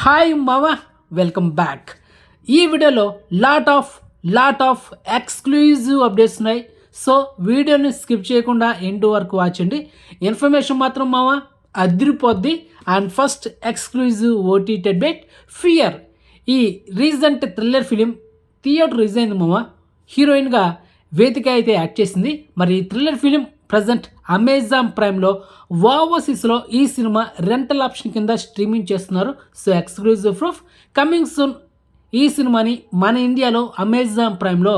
Hi మామ, welcome back. ఈ వీడియోలో లాట్ ఆఫ్ ఎక్స్క్లూజివ్ అప్డేట్స్ ఉన్నాయి. సో వీడియోని స్కిప్ చేయకుండా ఎండ్ వరకు వాచండి. ఇన్ఫర్మేషన్ మాత్రం మామ అదిరిపోద్ది. And first exclusive OTT update, fear. ఈ recent thriller film theatre release అయింది మామ. హీరోయిన్గా వేదిక అయితే యాక్ట్ చేసింది. మరి ఈ థ్రిల్లర్ ఫిలిం ప్రజెంట్ అమెజాన్ ప్రైమ్లో ఓవర్సీస్లో ఈ సినిమా రెంటల్ ఆప్షన్ కింద స్ట్రీమింగ్ చేస్తున్నారు. So exclusive proof coming soon. ఈ సినిమాని మన ఇండియాలో అమెజాన్ ప్రైమ్లో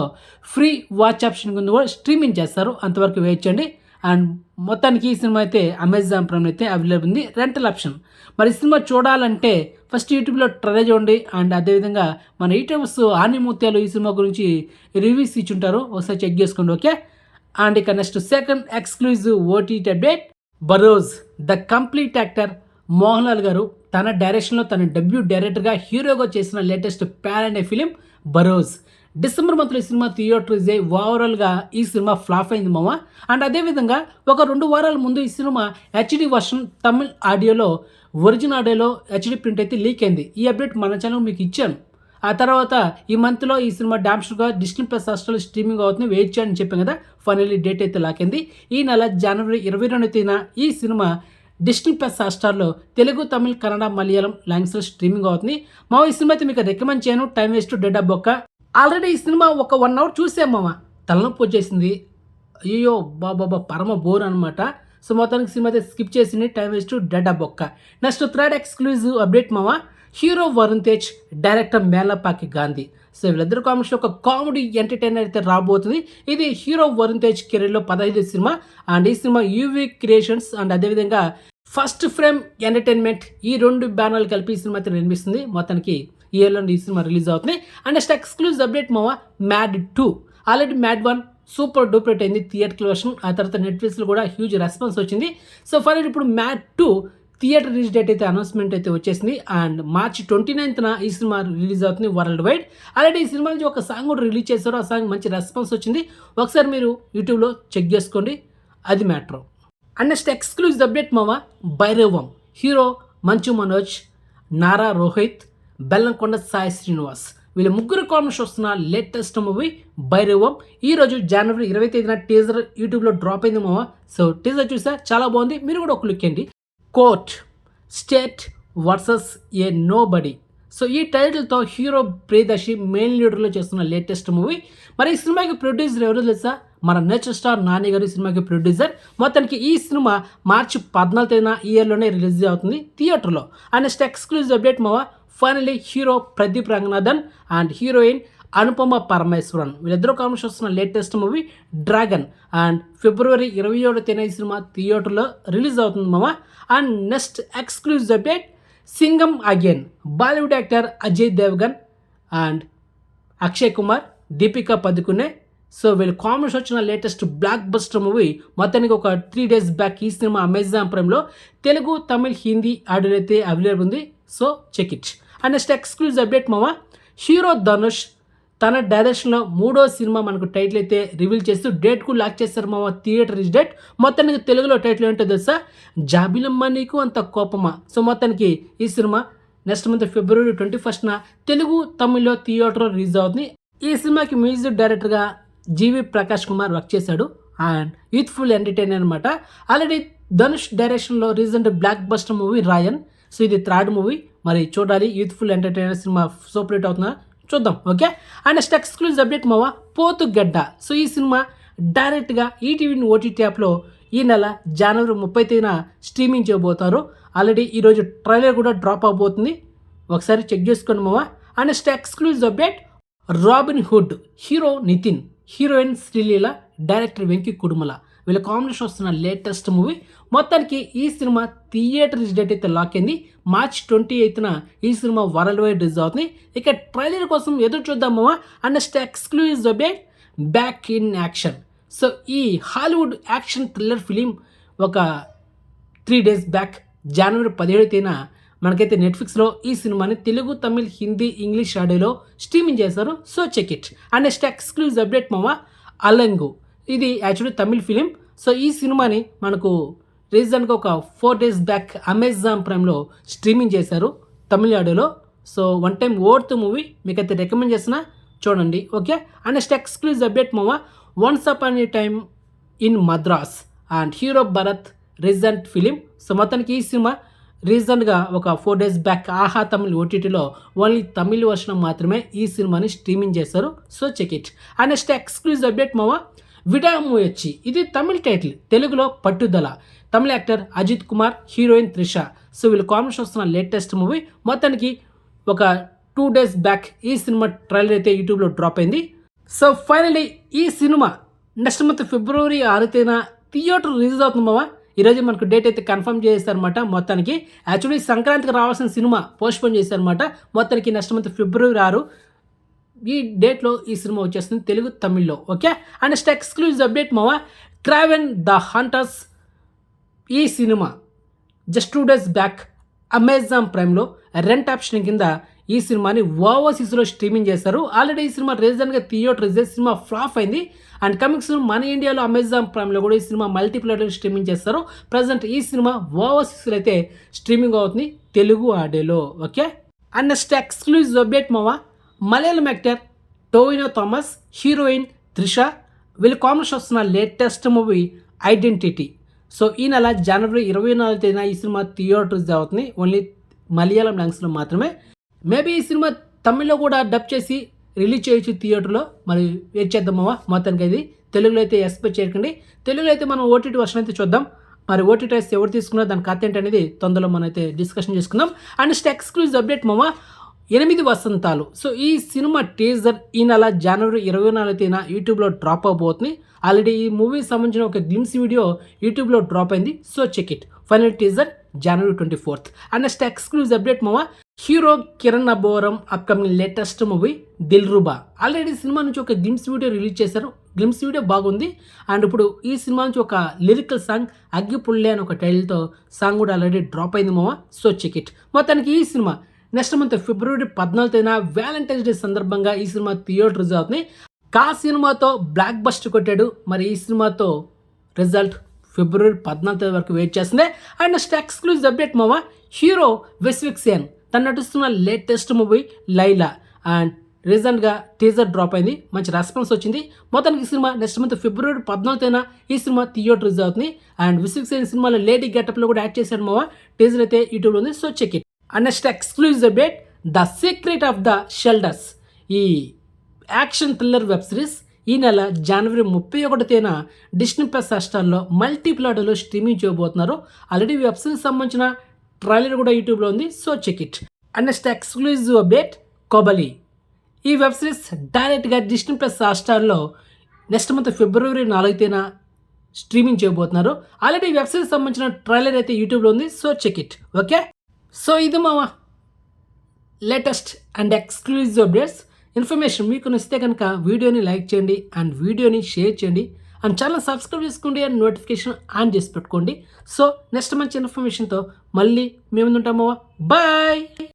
ఫ్రీ వాచ్ ఆప్షన్ కింద కూడా స్ట్రీమింగ్ చేస్తారు. అంతవరకు వెయిట్ చేయండి. అండ్ మొత్తానికి ఈ సినిమా అయితే అమెజాన్ ప్రైమ్ అయితే అవైలబుల్ ఉంది, రెంటల్ ఆప్షన్. మరి సినిమా చూడాలంటే ఫస్ట్ యూట్యూబ్లో ట్రై చేయండి. అండ్ అదేవిధంగా మన యూట్యూబర్స్ ఆనిమూత్యాలు ఈ సినిమా గురించి రివ్యూస్ ఇచ్చుంటారు, ఒకసారి చెక్ చేసుకోండి. ఓకే. అండ్ ఇక next second exclusive OTT update, Barroz. The complete actor Mohan Lal గారు తన డైరెక్షన్లో తన డెబ్యూ డైరెక్టర్గా హీరోగా చేసిన లేటెస్ట్ ప్యాన్ అనే ఫిలిం బరోజ్. డిసెంబర్ మంత్లో ఈ సినిమా థియేటర్ రిలీజ్ అయ్యి ఓవరాల్గా ఈ సినిమా ఫ్లాప్ అయింది మామ. అండ్ అదేవిధంగా ఒక 2 వారాల ముందు ఈ సినిమా హెచ్డి వర్షన్ తమిళ్ ఆడియోలో ఒరిజినల్ ఆడియోలో హెచ్డి ప్రింట్ అయితే లీక్ అయింది. ఈ అప్డేట్ మన ఛానల్ మీకు ఇచ్చాను. ఆ తర్వాత ఈ మంత్లో ఈ సినిమా డామ్స్గా డిస్నీ ప్లస్ హాస్టల్ స్ట్రీమింగ్ అవుతుంది, వెయిట్ చేయని చెప్పాను కదా. ఫైనల్లీ డేట్ అయితే లాక్కింది. ఈ నెల జనవరి 22న ఈ సినిమా డిస్నీ ప్లస్ హాట్స్టార్లో తెలుగు, తమిళ్, కన్నడ, మలయాళం లాంగ్వేజ్లో స్ట్రీమింగ్ అవుతుంది. మా ఈ సినిమా అయితే మీకు రికమెండ్ చేయను, టైం వేస్ట్, డెడ్ బొక్క. ఆల్రెడీ ఈ సినిమా ఒక 1 అవర్ చూసాం మామ, తలనొప్పి వచ్చేసింది. అయ్యో బాబా పరమ బోర్ అనమాట. సో మొత్తానికి సినిమా అయితే స్కిప్ చేసింది, టైం వేస్ట్, డెడ్ బొక్క. నెక్స్ట్ థర్డ్ ఎక్స్క్లూజివ్ అప్డేట్ మామ, hero Varun Tej, director Merlapaka Gandhi. So వీళ్ళిద్దరు కాంబినేషన్ ఒక కామెడీ ఎంటర్టైనర్ అయితే రాబోతుంది. ఇది హీరో వరుణ్ తేజ్ కెరీర్లో 15వ సినిమా. అండ్ ఈ సినిమా యూవీ క్రియేషన్స్ అండ్ అదేవిధంగా ఫస్ట్ ఫ్రేమ్ ఎంటర్టైన్మెంట్ ఈ 2 బ్యానర్లు కలిపి ఈ సినిమా అయితే నిర్మిస్తుంది. మొత్తానికి ఈ ఇయర్లో ఈ సినిమా రిలీజ్ అవుతుంది. అండ్ నెక్స్ట్ ఎక్స్క్లూజివ్ అప్డేట్ మావా, మ్యాడ్ 2. ఆల్రెడీ మ్యాడ్ 1 సూపర్ డూపరేట్ అయింది థియేటర్ వర్షన్. ఆ తర్వాత నెట్ఫ్లిక్స్లో కూడా హ్యూజ్ రెస్పాన్స్ వచ్చింది. సో ఫైనల్ ఇప్పుడు మ్యాడ్ 2 థియేటర్ రిలీజ్ డేట్ అయితే అనౌన్స్మెంట్ అయితే వచ్చేసింది. అండ్ మార్చి 29న ఈ సినిమా రిలీజ్ అవుతుంది వరల్డ్ వైడ్. ఆల్రెడీ ఈ సినిమా నుంచి ఒక సాంగ్ కూడా రిలీజ్ చేశారు. ఆ సాంగ్ మంచి రెస్పాన్స్ వచ్చింది, ఒకసారి మీరు యూట్యూబ్లో చెక్ చేసుకోండి, అది matter. And next exclusive update మావా, భైరవం. హీరో మంచు మనోజ్, నారా రోహిత్, బెల్లంకొండ సాయి శ్రీనివాస్ వీళ్ళ ముగ్గురు కాంబినేషన్ వస్తున్న లేటెస్ట్ మూవీ భైరవం. ఈరోజు జనవరి 23న టీజర్ యూట్యూబ్లో డ్రాప్ అయింది మావా. సో టీజర్ చూసా, చాలా బాగుంది, మీరు కూడా ఒక లుక్ ఇవ్వండి. కోర్ట్, స్టేట్ వర్సెస్ ఏ నో బడీ. సో ఈ టైటిల్తో హీరో ప్రియదర్శి మెయిన్ లీడర్లో చేస్తున్న లేటెస్ట్ మూవీ. మరి ఈ సినిమాకి ప్రొడ్యూసర్ ఎవరు తెలుసా? మన నేచర్ స్టార్ నాని గారు ఈ సినిమాకి ప్రొడ్యూసర్. మొత్తానికి ఈ సినిమా మార్చి 14న ఈ ఇయర్లోనే రిలీజ్ అవుతుంది థియేటర్లో. అండ్ నెక్స్ట్ ఎక్స్క్లూజివ్ అప్డేట్ మావా, finally hero Pradeep Ranganathan and heroine Anupama Parameswaran వీళ్ళిద్దరూ కాంబినేషన్ వస్తున్న లేటెస్ట్ మూవీ డ్రాగన్. అండ్ ఫిబ్రవరి 27న ఈ సినిమా థియేటర్లో రిలీజ్ అవుతుంది మామ. And next exclusive update, Singham again. Bollywood actor Ajay Devgn and Akshay Kumar, Deepika Padukone. So వీళ్ళు కాంబినేషన్ వచ్చిన లేటెస్ట్ బ్లాక్ బస్టర్ మూవీ. మొత్తానికి ఒక 3 days బ్యాక్ ఈ సినిమా అమెజాన్ ప్రైమ్లో తెలుగు, తమిళ్, హిందీ ఆడియో అయితే అవైలబుల్ ఉంది. So check it. And next exclusive update మావా, హీరో ధనుష్ తన డైరెక్షన్లో 3వ సినిమా మనకు టైటిల్ అయితే రివీల్ చేస్తూ డేట్ కూడా లాక్ చేస్తారు మామ, థియేటర్ రిలీజ్ డేట్. మొత్తానికి తెలుగులో టైటిల్ ఏంటో తెలుసా? జాబిలమ్మ నీకు అంత కోపమా. సో మొత్తానికి ఈ సినిమా నెక్స్ట్ మంత్ ఫిబ్రవరి 21న తెలుగు, తమిళ్లో థియేటర్లో రిలీజ్ అవుతుంది. ఈ సినిమాకి మ్యూజిక్ డైరెక్టర్గా జీవి ప్రకాష్ కుమార్ వర్క్ చేశాడు. అండ్ యూత్ఫుల్ ఎంటర్టైనర్ అనమాట. ఆల్రెడీ ధనుష్ డైరెక్షన్లో రీసెంట్ బ్లాక్ బస్టర్ మూవీ రాయన్. సో ఇది 3rd మూవీ, మరి చూడాలి. Youthful entertainer cinema super hit అవుతుందా చూద్దాం. Okay. And next exclusive update మావా, పోతుగడ్డ. సో ఈ సినిమా డైరెక్ట్గా ఈటీవీ ఓటీటీ యాప్లో ఈ నెల జనవరి 30న స్ట్రీమింగ్ చేయబోతారు. ఆల్రెడీ ఈరోజు ట్రైలర్ కూడా డ్రాప్ అవబోతుంది, ఒకసారి చెక్ చేసుకోండి మావా. And next exclusive update, Robin Hood. Hero Nithiin, heroine Sreeleela, director Venky Kudumula వీళ్ళ కాంబినేషన్ వస్తున్న లేటెస్ట్ మూవీ. మొత్తానికి ఈ సినిమా థియేటర్ రిలీజ్ డేట్ అయితే లాక్ అయింది. మార్చి 28న ఈ సినిమా వరల్డ్ వైడ్ రిలీజ్ అవుతుంది. ఇక ట్రైలర్ కోసం ఎదురు చూద్దామా. And next exclusive update, back in action. So ఈ హాలీవుడ్ యాక్షన్ థ్రిల్లర్ ఫిలిం ఒక 3 days బ్యాక్ జనవరి 17న మనకైతే నెట్ఫ్లిక్స్లో ఈ సినిమాని తెలుగు, తమిళ్, హిందీ, ఇంగ్లీష్ ఆడియోలో స్ట్రీమింగ్ చేశారు. So check it. And next exclusive update మావా, అలంగు. ఇది యాక్చువల్లీ తమిళ్ ఫిలిం. సో ఈ సినిమాని మనకు రీసెంట్గా ఒక 4 days బ్యాక్ అమెజాన్ ప్రైమ్లో స్ట్రీమింగ్ చేశారు తమిళ ఆడియోలో. So one time worth movie మీకైతే రికమెండ్ చేసిన చూడండి. Okay, and next exclusive update మామ, once upon a time in Madras and hero Bharath recent film. So మొత్తానికి ఈ సినిమా రీసెంట్గా ఒక 4 days బ్యాక్ ఆహా తమిళ్ ఓటీటీలో ఓన్లీ తమిళ్ వర్షన్ మాత్రమే ఈ సినిమాని స్ట్రీమింగ్ చేశారు. So check it. And next exclusive update మామ, విడా మూవీ వచ్చి ఇది తమిళ్ టైటిల్, తెలుగులో Pattudala. Tamil actor Ajith Kumar, heroine Trisha. So వీళ్ళు కాంబినేషన్ వస్తున్న లేటెస్ట్ మూవీ. మొత్తానికి ఒక 2 days బ్యాక్ ఈ సినిమా ట్రైలర్ అయితే యూట్యూబ్లో డ్రాప్ అయింది. సో ఫైనలీ ఈ సినిమా నెక్స్ట్ మంత్ February 6న థియేటర్ రిలీజ్ అవుతుంది మామ. ఈరోజు మనకు డేట్ అయితే కన్ఫర్మ్ చేశారనమాట. మొత్తానికి యాక్చువల్లీ సంక్రాంతికి రావాల్సిన సినిమా పోస్ట్పోన్ చేశారనమాట. మొత్తానికి నెక్స్ట్ మంత్ February 6 ఈ డేట్లో ఈ సినిమా వచ్చేస్తుంది తెలుగు తమిళ్లో. Okay, and next exclusive update మామ, క్రావెన్ ద హంటర్స్ ఈ సినిమా జస్ట్ 2 days బ్యాక్ అమెజాన్ ప్రైమ్లో రెంట్ ఆప్షన్ కింద ఈ సినిమాని ఓవర్సీస్లో స్ట్రీమింగ్ చేశారు. ఆల్రెడీ ఈ సినిమా రీజన్గా థియేటర్ రిలీజ్ సినిమా ఫ్లాప్ అయింది. అండ్ కమింగ్ సూన్ మన ఇండియాలో అమెజాన్ ప్రైమ్లో కూడా ఈ సినిమా మల్టీప్లేటర్లో స్ట్రీమింగ్ చేస్తారు. ప్రజెంట్ ఈ సినిమా ఓవర్సీస్లో అయితే స్ట్రీమింగ్ అవుతుంది తెలుగు ఆడియోలో. Okay, and next exclusive update మామ, Malayalam actor Tovino Thomas, heroine Trisha, వీళ్ళు కాంబినేషన్ వస్తున్న లేటెస్ట్ మూవీ ఐడెంటిటీ. సో ఈ నెల January 24 ఈ సినిమా థియేటర్ రిలీజ్ అవుతుంది ఓన్లీ మలయాళం లాంగ్వేజ్లో మాత్రమే. మేబీ ఈ సినిమా తమిళ్లో కూడా డబ్ చేసి రిలీజ్ చేయొచ్చు థియేటర్లో, మరి వెయిట్ చేద్దామా. మొత్తానికి అది తెలుగులో అయితే ఎక్స్పెక్ట్ చేయకండి. తెలుగులో అయితే మనం ఓటీటీ వర్షన్ అయితే చూద్దాం. మరి ఓటీటీ రైట్స్ ఎవరు తీసుకున్నా దాని కథ ఏంటనేది తొందరలో మనం అయితే డిస్కషన్ చేసుకుందాం. అండ్ నెక్స్ట్ ఎక్స్క్లూజివ్ అప్డేట్ మామ, 8 వసంతాలు. సో ఈ సినిమా టీజర్ ఈ నెల January 24 యూట్యూబ్లో డ్రాప్ అవబోతుంది. ఆల్రెడీ ఈ మూవీకి సంబంధించిన ఒక గ్లిమ్స్ వీడియో యూట్యూబ్లో డ్రాప్ అయింది. So check it. Final teaser January 24. And next exclusive update మామ, hero Kiran Abbavaram upcoming latest movie Dilruba. Already సినిమా నుంచి ఒక గ్లిమ్స్ వీడియో రిలీజ్ చేశారు. గ్లిమ్స్ వీడియో బాగుంది. అండ్ ఇప్పుడు ఈ సినిమా నుంచి ఒక లిరికల్ సాంగ్ అగ్గిపుల్లే అని ఒక టైటిల్తో సాంగ్ కూడా ఆల్రెడీ డ్రాప్ అయింది మామ. సో చెక్ ఇట్. మొత్తానికి ఈ సినిమా next month February 14 Valentine's day సందర్భంగా ఈ సినిమా థియేటర్ రిలీజ్ అవుతుంది. కా సినిమాతో బ్లాక్ బస్టర్ కొట్టాడు. మరి ఈ సినిమాతో రిజల్ట్ February 14 వరకు వెయిట్ చేస్తుంది. అండ్ నెక్స్ట్ ఎక్స్క్లూజివ్ అప్డేట్ మామ, హీరో విశ్విక్ సేన్ తను నటిస్తున్న లేటెస్ట్ మూవీ లైలా. అండ్ రీసెంట్గా టీజర్ డ్రాప్ అయింది, మంచి రెస్పాన్స్ వచ్చింది. మొత్తానికి ఈ సినిమా నెక్స్ట్ మంత్ February 14 ఈ సినిమా థియేటర్ రిలీజ్ అవుతుంది. అండ్ విశ్విక్ సేన్ సినిమాలో లేడీ గెటప్లో కూడా యాడ్ చేశాడు మామ. టీజర్ అయితే యూట్యూబ్లో ఉంది. So check it. And next exclusive update, the secret of the Shiledars ఈ యాక్షన్ థ్రిల్లర్ వెబ్ సిరీస్ ఈ నెల January 31 డిస్నీ ప్లస్ హాట్‌స్టార్లో మల్టీప్లాటర్లో స్ట్రీమింగ్ చేయబోతున్నారు. ఆల్రెడీ వెబ్ సిరీస్ సంబంధించిన ట్రైలర్ కూడా యూట్యూబ్లో ఉంది. So check it. And next exclusive update, Kobali ఈ వెబ్ సిరీస్ డైరెక్ట్గా డిస్నీ ప్లస్ హాట్‌స్టార్లో నెక్స్ట్ మంత్ February 4 స్ట్రీమింగ్ చేయబోతున్నారు. ఆల్రెడీ వెబ్ సిరీస్ సంబంధించిన ట్రైలర్ అయితే యూట్యూబ్లో ఉంది. So check it. Okay, so ఇది మామ latest and exclusive updates. Information మీకు నచ్చితే కనుక వీడియోని లైక్ చేయండి అండ్ వీడియోని షేర్ చేయండి అండ్ ఛానల్ సబ్స్క్రైబ్ చేసుకోండి అండ్ నోటిఫికేషన్ ఆన్ చేసి పెట్టుకోండి. సో నెక్స్ట్ మంచి ఇన్ఫర్మేషన్తో మళ్ళీ మేము ఉంటాము. బాయ్.